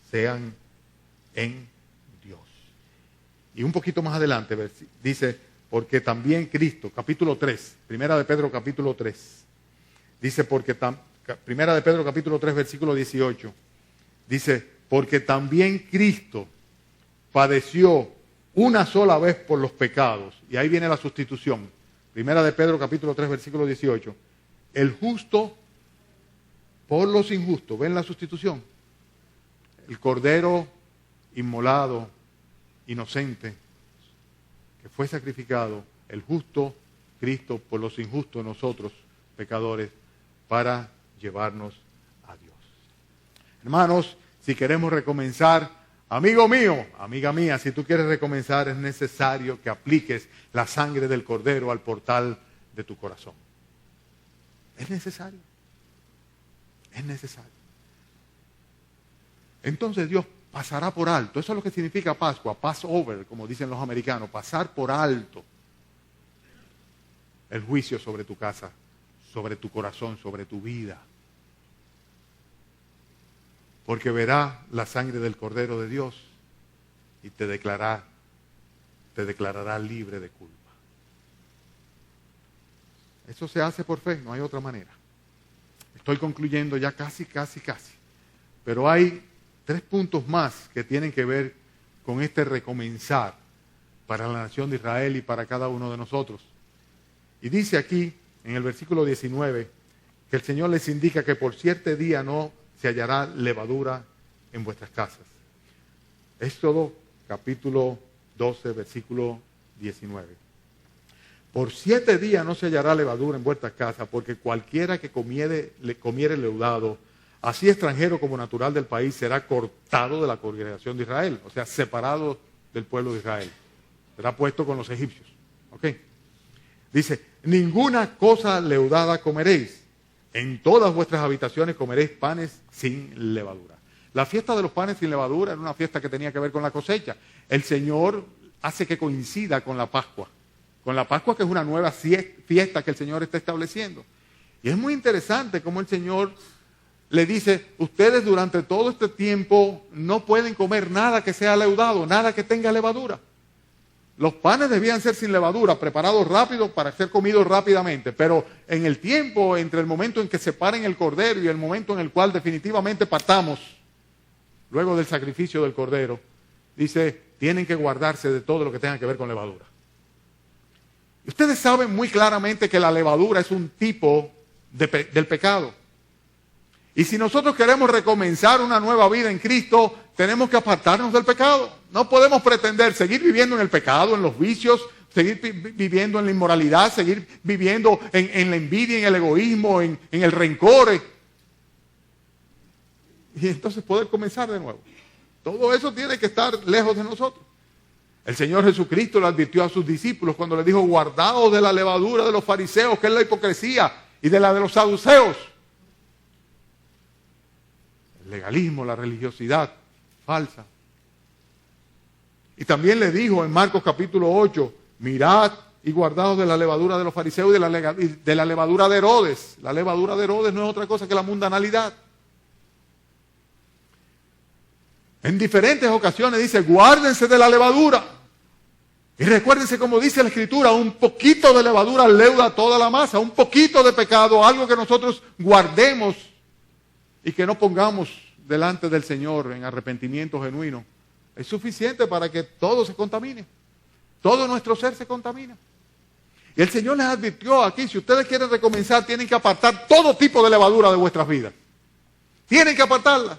sean en Dios. Y un poquito más adelante dice, porque también Cristo, capítulo 3, Primera de Pedro capítulo 3, dice, Primera de Pedro capítulo 3, versículo 18, dice, porque también Cristo padeció una sola vez por los pecados, y ahí viene la sustitución. Primera de Pedro capítulo 3, versículo 18, el justo por los injustos. ¿Ven la sustitución? El cordero inmolado, inocente, que fue sacrificado, el justo Cristo por los injustos, nosotros, pecadores, para llevarnos a Dios. Hermanos, si queremos recomenzar, amigo mío, amiga mía, si tú quieres recomenzar, es necesario que apliques la sangre del cordero al portal de tu corazón. Es necesario. Es necesario. Entonces Dios pasará por alto. Eso es lo que significa Pascua, Passover, como dicen los americanos, pasar por alto el juicio sobre tu casa, sobre tu corazón, sobre tu vida. Porque verá la sangre del Cordero de Dios y te declarará libre de culpa. Eso se hace por fe, no hay otra manera. Estoy concluyendo ya casi. Pero hay 3 puntos más que tienen que ver con este recomenzar para la nación de Israel y para cada uno de nosotros. Y dice aquí, en el versículo 19, que el Señor les indica que por 7 días no se hallará levadura en vuestras casas. Éxodo capítulo 12, versículo 19. Por 7 días no se hallará levadura en vuestras casas, porque cualquiera que comiere leudado, así extranjero como natural del país, será cortado de la congregación de Israel, o sea, separado del pueblo de Israel. Será puesto con los egipcios. ¿Ok? Dice, ninguna cosa leudada comeréis. En todas vuestras habitaciones comeréis panes sin levadura. La fiesta de los panes sin levadura era una fiesta que tenía que ver con la cosecha. El Señor hace que coincida con la Pascua. Con la Pascua, que es una nueva fiesta que el Señor está estableciendo. Y es muy interesante cómo el Señor le dice, ustedes durante todo este tiempo no pueden comer nada que sea leudado, nada que tenga levadura. Los panes debían ser sin levadura, preparados rápido para ser comidos rápidamente, pero en el tiempo, entre el momento en que separen el cordero y el momento en el cual definitivamente partamos, luego del sacrificio del cordero, dice, tienen que guardarse de todo lo que tenga que ver con levadura. Ustedes saben muy claramente que la levadura es un tipo del pecado. Y si nosotros queremos recomenzar una nueva vida en Cristo, tenemos que apartarnos del pecado. No podemos pretender seguir viviendo en el pecado, en los vicios, seguir viviendo en la inmoralidad, seguir viviendo en la envidia, en el egoísmo, en el rencor. Y entonces poder comenzar de nuevo. Todo eso tiene que estar lejos de nosotros. El Señor Jesucristo le advirtió a sus discípulos cuando les dijo: guardaos de la levadura de los fariseos, que es la hipocresía, y de la de los saduceos. El legalismo, la religiosidad falsa. Y también le dijo en Marcos capítulo 8, mirad y guardaos de la levadura de los fariseos y de la levadura de Herodes. La levadura de Herodes no es otra cosa que la mundanalidad. En diferentes ocasiones dice: guárdense de la levadura. Y recuérdense, como dice la Escritura, un poquito de levadura leuda toda la masa. Un poquito de pecado, algo que nosotros guardemos y que no pongamos delante del Señor en arrepentimiento genuino, es suficiente para que todo se contamine. Todo nuestro ser se contamina. Y el Señor les advirtió aquí: si ustedes quieren recomenzar, tienen que apartar todo tipo de levadura de vuestras vidas. Tienen que apartarla.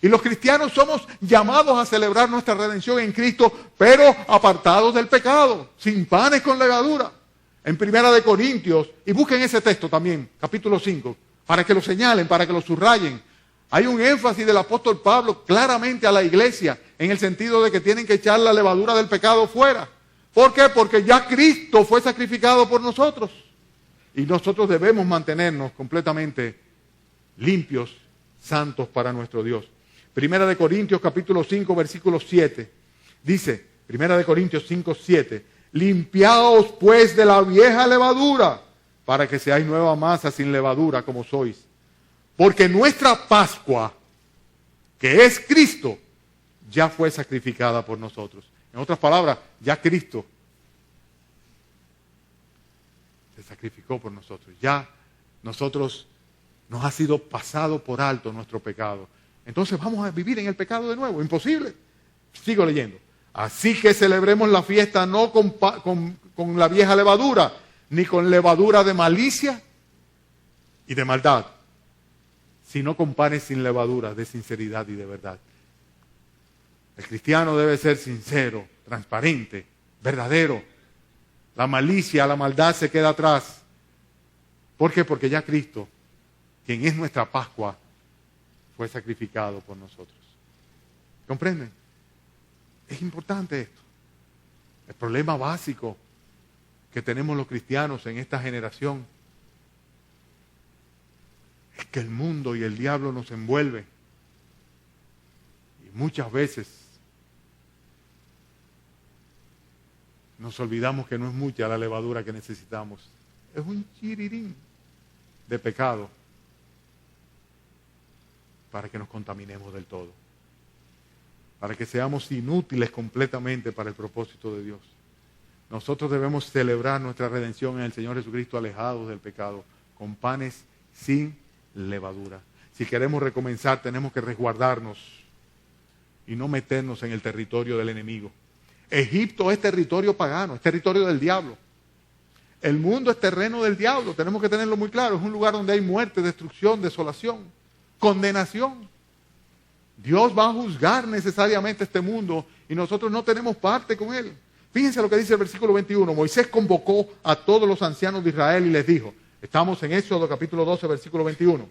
Y los cristianos somos llamados a celebrar nuestra redención en Cristo, pero apartados del pecado, sin panes con levadura. En 1 Corintios, y busquen ese texto también, capítulo 5, para que lo señalen, para que lo subrayen. Hay un énfasis del apóstol Pablo claramente a la iglesia, en el sentido de que tienen que echar la levadura del pecado fuera. ¿Por qué? Porque ya Cristo fue sacrificado por nosotros. Y nosotros debemos mantenernos completamente limpios, santos para nuestro Dios. 1 Corintios capítulo 5, versículo 7. Dice, 1 Corintios 5, 7. Limpiaos pues de la vieja levadura, para que seáis nueva masa sin levadura como sois. Porque nuestra Pascua, que es Cristo, ya fue sacrificada por nosotros. En otras palabras, ya Cristo se sacrificó por nosotros. Ya nosotros nos ha sido pasado por alto nuestro pecado. Entonces vamos a vivir en el pecado de nuevo. Imposible. Sigo leyendo. Así que celebremos la fiesta no con la vieja levadura, ni con levadura de malicia y de maldad, sino con panes sin levadura, de sinceridad y de verdad. El cristiano debe ser sincero, transparente, verdadero. La malicia, la maldad se queda atrás. ¿Por qué? Porque ya Cristo, quien es nuestra Pascua, fue sacrificado por nosotros. ¿Comprenden? Es importante esto. El problema básico que tenemos los cristianos en esta generación es que el mundo y el diablo nos envuelven. Y muchas veces nos olvidamos que no es mucha la levadura que necesitamos. Es un chirirín de pecado para que nos contaminemos del todo. Para que seamos inútiles completamente para el propósito de Dios. Nosotros debemos celebrar nuestra redención en el Señor Jesucristo, alejados del pecado, con panes sin levadura. Si queremos recomenzar, tenemos que resguardarnos y no meternos en el territorio del enemigo. Egipto es territorio pagano, es territorio del diablo. El mundo es terreno del diablo, tenemos que tenerlo muy claro. Es un lugar donde hay muerte, destrucción, desolación, condenación. Dios va a juzgar necesariamente este mundo y nosotros no tenemos parte con él. Fíjense lo que dice el versículo 21. Moisés convocó a todos los ancianos de Israel y les dijo, estamos en Éxodo capítulo 12, versículo 21.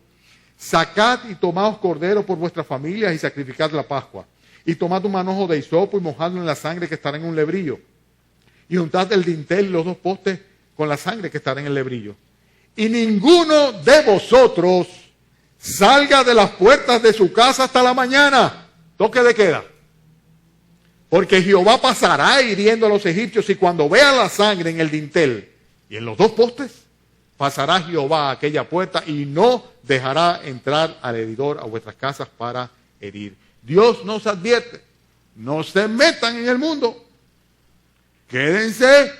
Sacad y tomaos cordero por vuestras familias y sacrificad la Pascua. Y tomad un manojo de hisopo y mojadlo en la sangre que estará en un lebrillo. Y untad el dintel y los dos postes con la sangre que estará en el lebrillo. Y ninguno de vosotros salga de las puertas de su casa hasta la mañana. Toque de queda. Porque Jehová pasará hiriendo a los egipcios y cuando vea la sangre en el dintel y en los dos postes, pasará Jehová a aquella puerta y no dejará entrar al heridor a vuestras casas para herir. Dios nos advierte, no se metan en el mundo. Quédense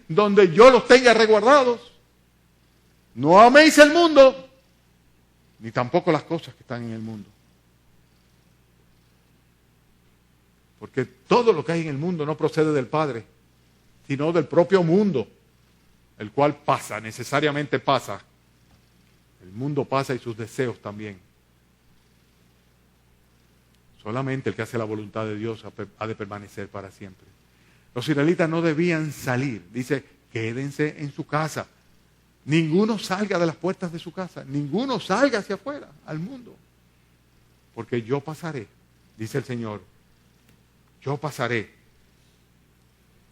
donde yo los tenga resguardados. No améis el mundo, ni tampoco las cosas que están en el mundo. Porque todo lo que hay en el mundo no procede del Padre, sino del propio mundo, el cual pasa, necesariamente pasa. El mundo pasa y sus deseos también. Solamente el que hace la voluntad de Dios ha de permanecer para siempre. Los israelitas no debían salir. Dice, quédense en su casa. Ninguno salga de las puertas de su casa. Ninguno salga hacia afuera, al mundo. Porque yo pasaré, dice el Señor. Yo pasaré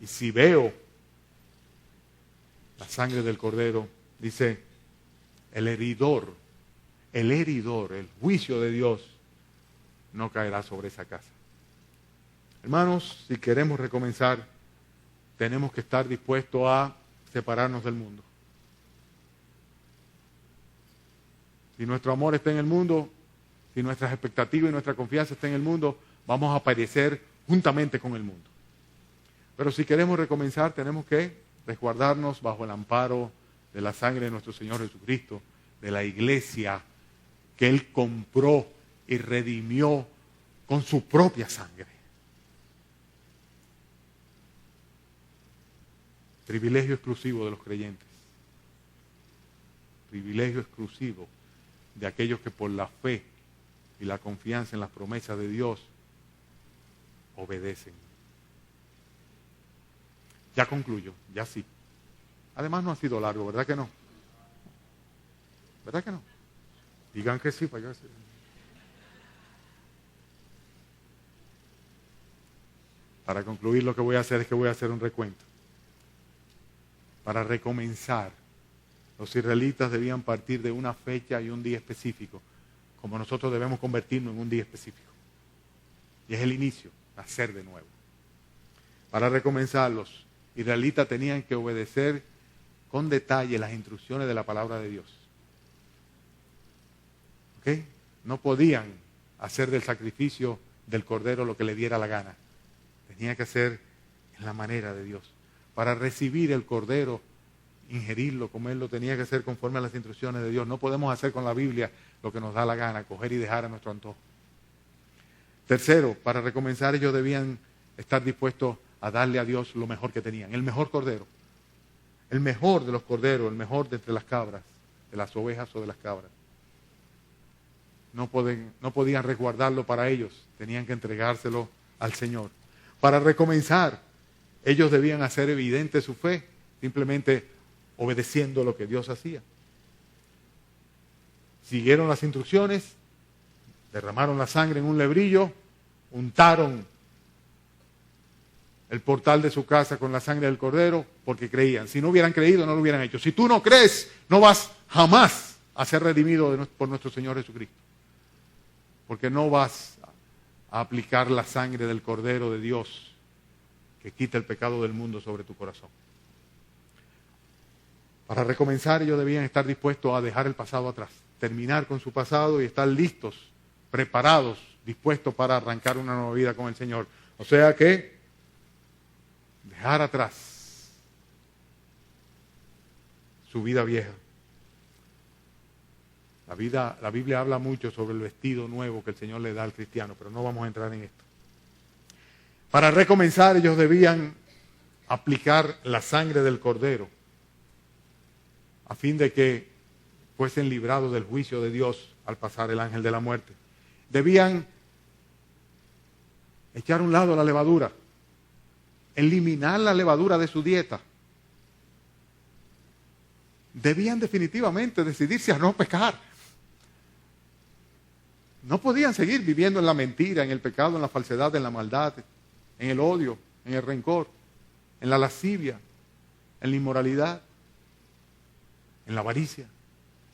Y si veo la sangre del cordero, dice, el heridor, el juicio de Dios no caerá sobre esa casa. Hermanos, si queremos recomenzar, tenemos que estar dispuestos a separarnos del mundo. Si nuestro amor está en el mundo, si nuestras expectativas y nuestra confianza está en el mundo, vamos a perecer juntamente con el mundo. Pero si queremos recomenzar, tenemos que resguardarnos bajo el amparo de la sangre de nuestro Señor Jesucristo, de la iglesia que Él compró y redimió con su propia sangre. Privilegio exclusivo de los creyentes. Privilegio exclusivo de aquellos que por la fe y la confianza en las promesas de Dios obedecen. Ya concluyo, ya sí. Además no ha sido largo, ¿verdad que no? ¿Verdad que no? Digan que sí, para yo decir. Para concluir, lo que voy a hacer es que voy a hacer un recuento. Para recomenzar, los israelitas debían partir de una fecha y un día específico, como nosotros debemos convertirnos en un día específico. Y es el inicio, nacer de nuevo. Para recomenzar, los israelitas tenían que obedecer con detalle las instrucciones de la palabra de Dios. ¿Ok? No podían hacer del sacrificio del cordero lo que le diera la gana. Tenía que hacer en la manera de Dios. Para recibir el cordero, ingerirlo, comerlo, tenía que ser conforme a las instrucciones de Dios. No podemos hacer con la Biblia lo que nos da la gana, coger y dejar a nuestro antojo. Tercero, para recomenzar ellos debían estar dispuestos a darle a Dios lo mejor que tenían, el mejor cordero. El mejor de los corderos, el mejor de entre las cabras, de las ovejas o de las cabras. No podían resguardarlo para ellos, tenían que entregárselo al Señor. Para recomenzar, ellos debían hacer evidente su fe, simplemente obedeciendo lo que Dios hacía. Siguieron las instrucciones, derramaron la sangre en un lebrillo, untaron el portal de su casa con la sangre del cordero, porque creían. Si no hubieran creído, no lo hubieran hecho. Si tú no crees, no vas jamás a ser redimido por nuestro Señor Jesucristo. Porque no vas a aplicar la sangre del cordero de Dios que quita el pecado del mundo sobre tu corazón. Para recomenzar, ellos debían estar dispuestos a dejar el pasado atrás, terminar con su pasado y estar listos, preparados, dispuestos para arrancar una nueva vida con el Señor. O sea que dejar atrás su vida vieja. La Biblia habla mucho sobre el vestido nuevo que el Señor le da al cristiano, pero no vamos a entrar en esto. Para recomenzar, ellos debían aplicar la sangre del cordero a fin de que fuesen librados del juicio de Dios al pasar el ángel de la muerte. Debían echar a un lado la levadura, eliminar la levadura de su dieta. Debían definitivamente decidirse a no pecar. No podían seguir viviendo en la mentira, en el pecado, en la falsedad, en la maldad, en el odio, en el rencor, en la lascivia, en la inmoralidad, en la avaricia,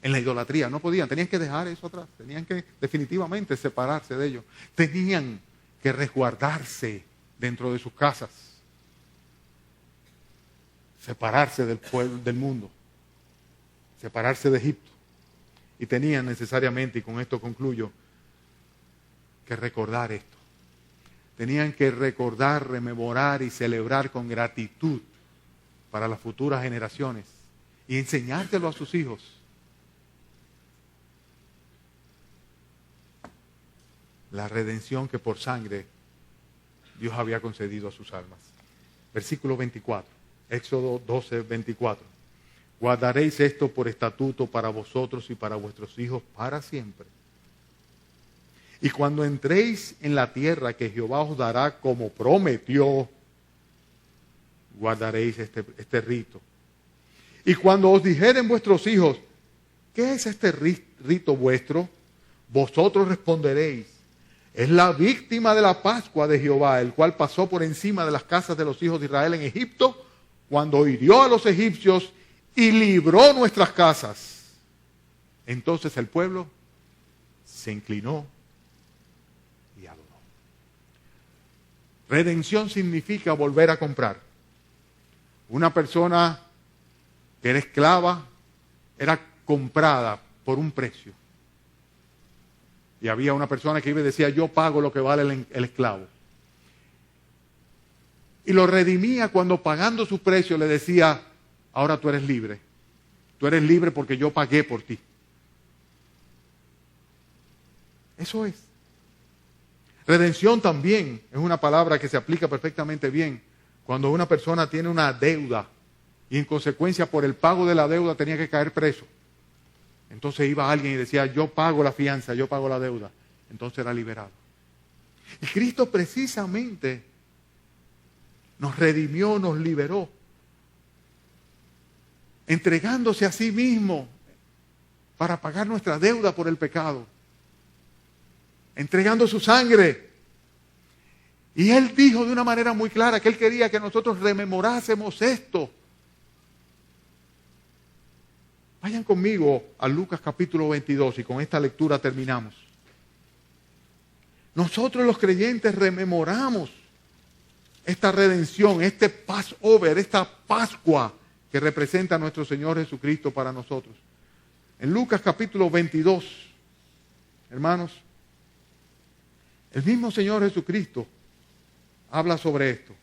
en la idolatría. No podían, tenían que dejar eso atrás, tenían que definitivamente separarse de ello. Tenían que resguardarse dentro de sus casas, separarse del pueblo, del mundo, separarse de Egipto. Y tenían necesariamente, y con esto concluyo, que recordar esto. Tenían que recordar, rememorar y celebrar con gratitud para las futuras generaciones y enseñárselo a sus hijos. La redención que por sangre Dios había concedido a sus almas. Versículo 24, Éxodo 12, 24. Guardaréis esto por estatuto para vosotros y para vuestros hijos para siempre. Y cuando entréis en la tierra que Jehová os dará como prometió, guardaréis este rito. Y cuando os dijeren vuestros hijos, ¿qué es este rito vuestro? Vosotros responderéis, Es la víctima de la Pascua de Jehová, el cual pasó por encima de las casas de los hijos de Israel en Egipto, cuando hirió a los egipcios y libró nuestras casas. Entonces el pueblo se inclinó y adoró. Redención significa volver a comprar. Una persona que era esclava era comprada por un precio. Y había una persona que iba y decía, yo pago lo que vale el esclavo. Y lo redimía cuando pagando su precio le decía, ahora tú eres libre. Tú eres libre porque yo pagué por ti. Eso es. Redención también es una palabra que se aplica perfectamente bien cuando una persona tiene una deuda y en consecuencia por el pago de la deuda tenía que caer preso. Entonces iba alguien y decía, yo pago la fianza, yo pago la deuda. Entonces era liberado. Y Cristo precisamente nos redimió, nos liberó, entregándose a sí mismo para pagar nuestra deuda por el pecado, entregando su sangre. Y Él dijo de una manera muy clara que Él quería que nosotros rememorásemos esto. Vayan conmigo a Lucas capítulo 22 y con esta lectura terminamos. Nosotros los creyentes rememoramos esta redención, este Passover, esta Pascua que representa a nuestro Señor Jesucristo para nosotros. En Lucas capítulo 22, hermanos, el mismo Señor Jesucristo habla sobre esto.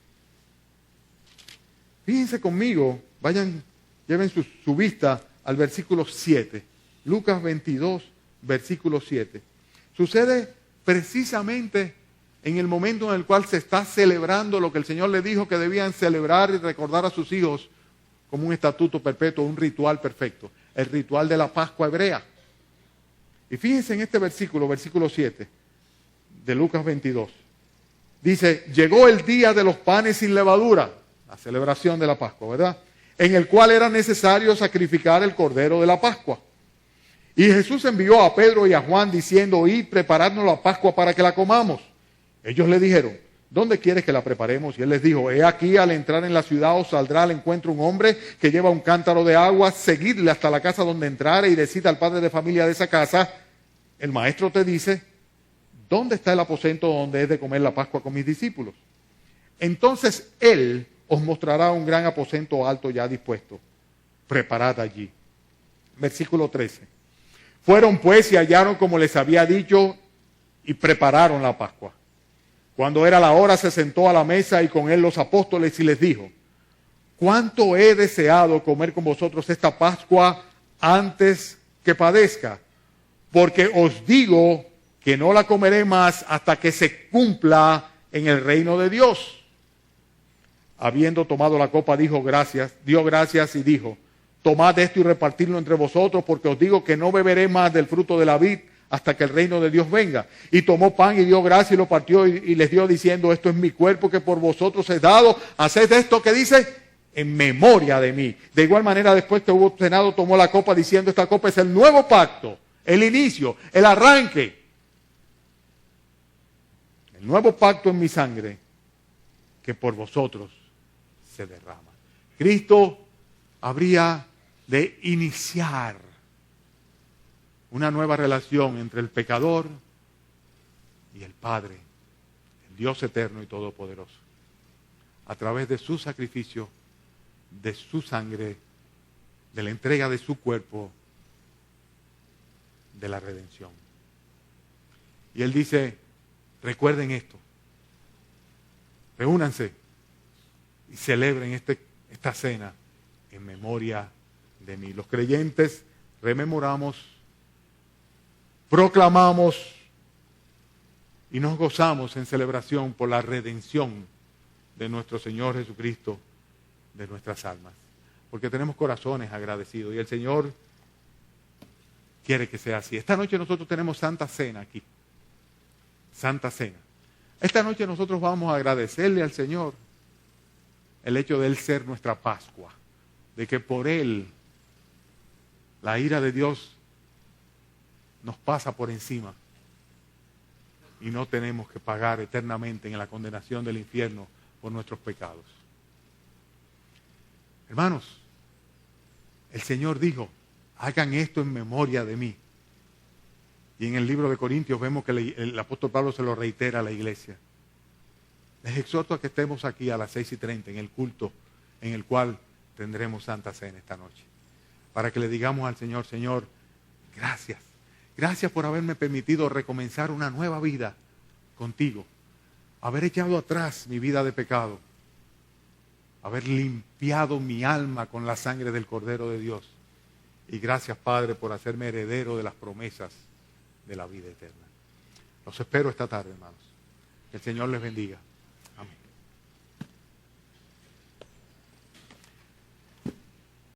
Fíjense conmigo, vayan, lleven su vista al versículo 7. Lucas 22, versículo 7. Sucede precisamente en el momento en el cual se está celebrando lo que el Señor le dijo que debían celebrar y recordar a sus hijos como un estatuto perpetuo, un ritual perfecto. El ritual de la Pascua hebrea. Y fíjense en este versículo, versículo 7 de Lucas 22. Dice, llegó el día de los panes sin levadura, la celebración de la Pascua, ¿verdad? En el cual era necesario sacrificar el cordero de la Pascua. Y Jesús envió a Pedro y a Juan diciendo, id, prepararnos la Pascua para que la comamos. Ellos le dijeron, ¿dónde quieres que la preparemos? Y él les dijo, he aquí, al entrar en la ciudad os saldrá al encuentro un hombre que lleva un cántaro de agua, seguidle hasta la casa donde entrare y decid al padre de familia de esa casa, el maestro te dice, ¿dónde está el aposento donde es de comer la Pascua con mis discípulos? Entonces él os mostrará un gran aposento alto ya dispuesto. Preparad allí. Versículo 13. Fueron pues y hallaron como les había dicho y prepararon la Pascua. Cuando era la hora se sentó a la mesa y con él los apóstoles y les dijo, ¿cuánto he deseado comer con vosotros esta Pascua antes que padezca? Porque os digo que no la comeré más hasta que se cumpla en el reino de Dios. Habiendo tomado la copa, dio gracias y dijo, tomad esto y repartidlo entre vosotros, porque os digo que no beberé más del fruto de la vid hasta que el reino de Dios venga. Y tomó pan y dio gracias y lo partió y les dio diciendo, esto es mi cuerpo que por vosotros es dado, haced esto que dice, en memoria de mí. De igual manera, después que hubo cenado, tomó la copa diciendo, esta copa es el nuevo pacto, el inicio, el arranque. El nuevo pacto en mi sangre, que por vosotros se derrama. Cristo habría de iniciar una nueva relación entre el pecador y el Padre, el Dios eterno y todopoderoso, a través de su sacrificio, de su sangre, de la entrega de su cuerpo, de la redención. Y Él dice, recuerden esto, reúnanse y celebren esta cena en memoria de mí. Los creyentes rememoramos, proclamamos y nos gozamos en celebración por la redención de nuestro Señor Jesucristo de nuestras almas. Porque tenemos corazones agradecidos y el Señor quiere que sea así. Esta noche nosotros tenemos Santa Cena aquí. Santa Cena. Esta noche nosotros vamos a agradecerle al Señor el hecho de Él ser nuestra Pascua, de que por Él la ira de Dios nos pasa por encima. y no tenemos que pagar eternamente en la condenación del infierno por nuestros pecados. Hermanos, el Señor dijo, hagan esto en memoria de mí. Y en el libro de Corintios vemos que el apóstol Pablo se lo reitera a la iglesia. Les exhorto a que estemos aquí a las 6:30 en el culto en el cual tendremos Santa Cena esta noche. Para que le digamos al Señor, Señor, gracias. Gracias por haberme permitido recomenzar una nueva vida contigo. Haber echado atrás mi vida de pecado. Haber limpiado mi alma con la sangre del Cordero de Dios. Y gracias, Padre, por hacerme heredero de las promesas de la vida eterna. Los espero esta tarde, hermanos. Que el Señor les bendiga.